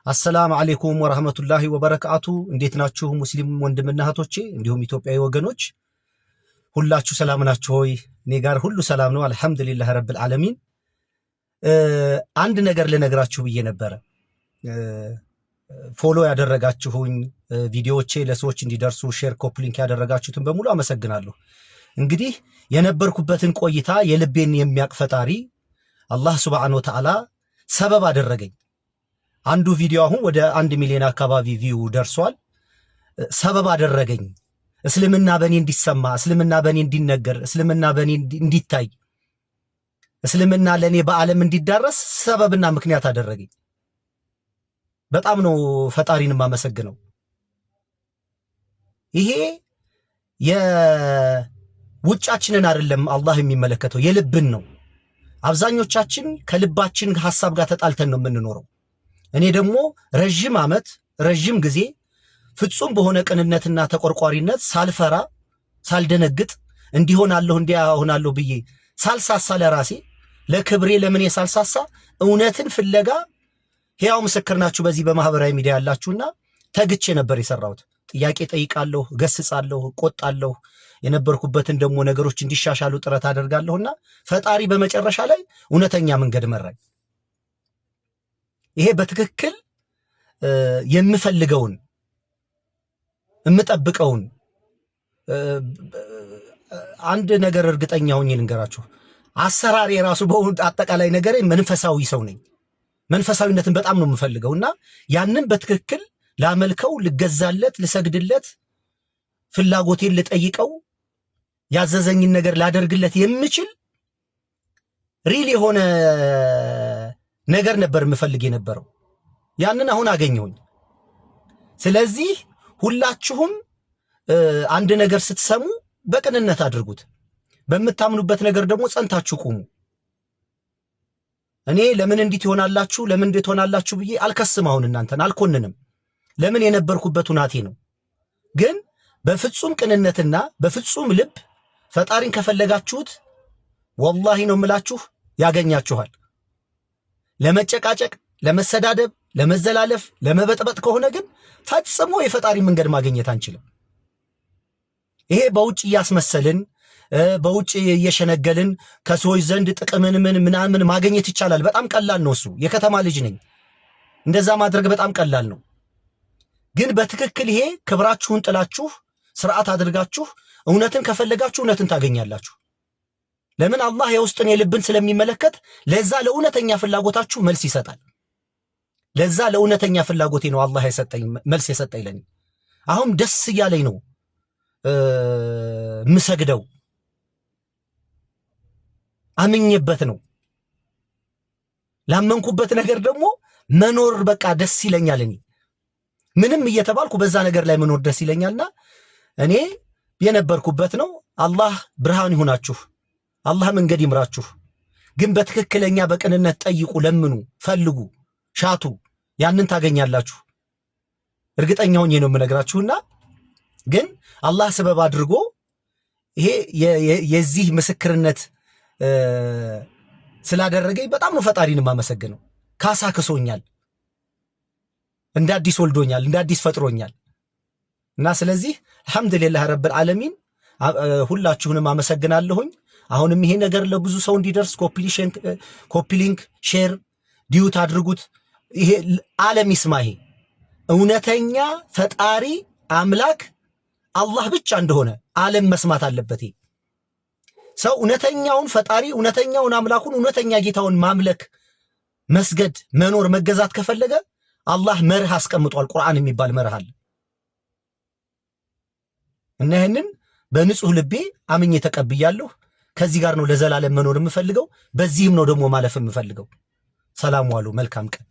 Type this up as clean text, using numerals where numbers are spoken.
አሰላሙ አለይኩም ወራህመቱላሂ ወበረካቱ። እንዴት ናችሁ ሙስሊም ወንድምና እህቶቼ እንዲሁም ኢትዮጵያዊ ወገኖች ሁላችሁ ሰላም ናችሁ ሆይ? እኔ ጋር ሁሉ ሰላም ነው አልহামዱሊላህ ረብል ዓለሚን። አንድ ነገር ልነግራችሁ ብዬ ነበረ። ፎሎ ያደረጋችሁኝ ቪዲዮዎቼ ለሰዎች እንዲደርሱ ሼር ኮፒ ሊንክ ያደረጋችሁትን በሙሉ አመሰግናለሁ። እንግዲህ የነበርኩበትን ቆይታ የልቤን የሚያቅ ፈጣሪ አላህ ሱብሓነሁ ወተዓላ ሰበብ አደረገኝ። አንዱ ቪዲዮ አሁን ወደ 1 ሚሊዮን አካባቢ ቪው ደርሷል። ሰበብ አደረገኝ እስልምና በእኔ እንዲሰማ፣ እስልምና በእኔ እንዲነገር፣ እስልምና በእኔ እንዲታይ፣ እስልምና ለእኔ በዓለም እንዲዳረስ ሰበብና ምክንያት አደረገኝ። በጣም ነው ፈጣሪን የማመሰግነው። ይሄ የውጫችንን አይደለም አላህ የሚመለከተው የልብን ነው። አብዛኞቻችን ከልባችን ሐሳብ ጋር ተጣልተን ነው የምንኖረው። እኔ ደግሞ ረጅም ዓመት ረጅም ጊዜ ፍጹም በሆነ ቅንነትና ተቆርቋሪነት ሳልፈራ ሳልደነግጥ እንዲሆናለሁ እንዲያሆናለሁ ብዬ ሳልሳሳ ለራሴ ለክብሬ ለምን ሳልሳሳ እውነትን ፍለጋ ሕያው ምስክር ናችሁ። በዚህ በማህበራዊ ሚዲያ ያላችሁና ተግቼ ነበር የሰራሁት። ጥያቄ ጠይቃለሁ፣ ገስጻለሁ፣ ቆጣለሁ። የነበርኩበትን ደግሞ ነገሮች እንዲሻሻሉ ጥረት አደርጋለሁና ፈጣሪ በመጨረሻ ላይ እውነተኛ መንገድ መራኝ። ይሄ በትክክል የምፈልገውን የምጠብቀውን አንድ ነገር እርግጠኛ ሆኜ ልንገራችሁ። አሰራር የራሱ አጠቃላይ ነገር መንፈሳዊ ሰው ነኝ። መንፈሳዊነትን በጣም ነው የምፈልገውና ያንን በትክክል ላመልከው፣ ልገዛለት፣ ልሰግድለት፣ ፍላጎቴን ልጠይቀው፣ ያዘዘኝን ነገር ላደርግለት የምችል ሪል የሆነ ነገር ነበር የምፈልግ የነበረው። ያንን አሁን አገኘሁኝ። ስለዚህ ሁላችሁም አንድ ነገር ስትሰሙ በቅንነት አድርጉት። በምታምኑበት ነገር ደግሞ ጸንታችሁ ቁሙ። እኔ ለምን እንዲት ይሆናላችሁ ለምን እንዴት ሆናላችሁ ብዬ አልከስም። አሁን እናንተን አልኮንንም። ለምን የነበርኩበት ሁናቴ ነው። ግን በፍጹም ቅንነትና በፍጹም ልብ ፈጣሪን ከፈለጋችሁት ወላሂ ነው የምላችሁ ያገኛችኋል። ለመጨቃጨቅ፣ ለመሰዳደብ፣ ለመዘላለፍ፣ ለመበጥበጥ ከሆነ ግን ፈጽሞ የፈጣሪ መንገድ ማግኘት አንችልም። ይሄ በውጭ እያስመሰልን በውጭ እየሸነገልን ከሰዎች ዘንድ ጥቅምን ምናምን ማግኘት ይቻላል። በጣም ቀላል ነው እሱ። የከተማ ልጅ ነኝ። እንደዛ ማድረግ በጣም ቀላል ነው። ግን በትክክል ይሄ ክብራችሁን ጥላችሁ ስርዓት አድርጋችሁ እውነትን ከፈለጋችሁ እውነትን ታገኛላችሁ። ለምን? አላህ የውስጥን የልብን ስለሚመለከት ለዛ ለእውነተኛ ፍላጎታችሁ መልስ ይሰጣል። ለዛ ለእውነተኛ ፍላጎቴ ነው አላህ የሰጠኝ መልስ የሰጠኝ ለኔ። አሁን ደስ እያለኝ ነው ምሰግደው። አምኜበት ነው። ላመንኩበት ነገር ደግሞ መኖር በቃ ደስ ይለኛል። እኔ ምንም እየተባልኩ በዛ ነገር ላይ መኖር ደስ ይለኛልና እኔ የነበርኩበት ነው። አላህ ብርሃን ይሁናችሁ። አላህ መንገድ ይምራችሁ። ግን በትክክለኛ በቅንነት ጠይቁ፣ ለምኑ፣ ፈልጉ፣ ሻቱ። ያንን ታገኛላችሁ። እርግጠኛ ሆኜ ነው የምነግራችሁና ግን አላህ ሰበብ አድርጎ ይሄ የዚህ ምስክርነት ስላደረገኝ በጣም ነው ፈጣሪን የማመሰግነው። ካሳ ክሶኛል፣ እንደ አዲስ ወልዶኛል፣ እንደ አዲስ ፈጥሮኛል። እና ስለዚህ አልহামዱሊላህ ረብል ዓለሚን ሁላችሁንም አመሰግናለሁኝ። አሁንም ይሄ ነገር ለብዙ ሰው እንዲደርስ ኮፒ ሊንክ ሼር ዲዩት አድርጉት። ይሄ ዓለም ይስማ። ይሄ እውነተኛ ፈጣሪ አምላክ አላህ ብቻ እንደሆነ ዓለም መስማት አለበት። ይሄ ሰው እውነተኛውን ፈጣሪ እውነተኛውን አምላኩን እውነተኛ ጌታውን ማምለክ፣ መስገድ፣ መኖር፣ መገዛት ከፈለገ አላህ መርህ አስቀምጧል። ቁርአን የሚባል መርህ አለ እና ይሄንን በንጹህ ልቤ አምኜ ተቀብያለሁ። ከዚህ ጋር ነው ለዘላለም መኖር የምፈልገው። በዚህም ነው ደግሞ ማለፍ የምፈልገው። ሰላም ዋሉ። መልካም ቀን።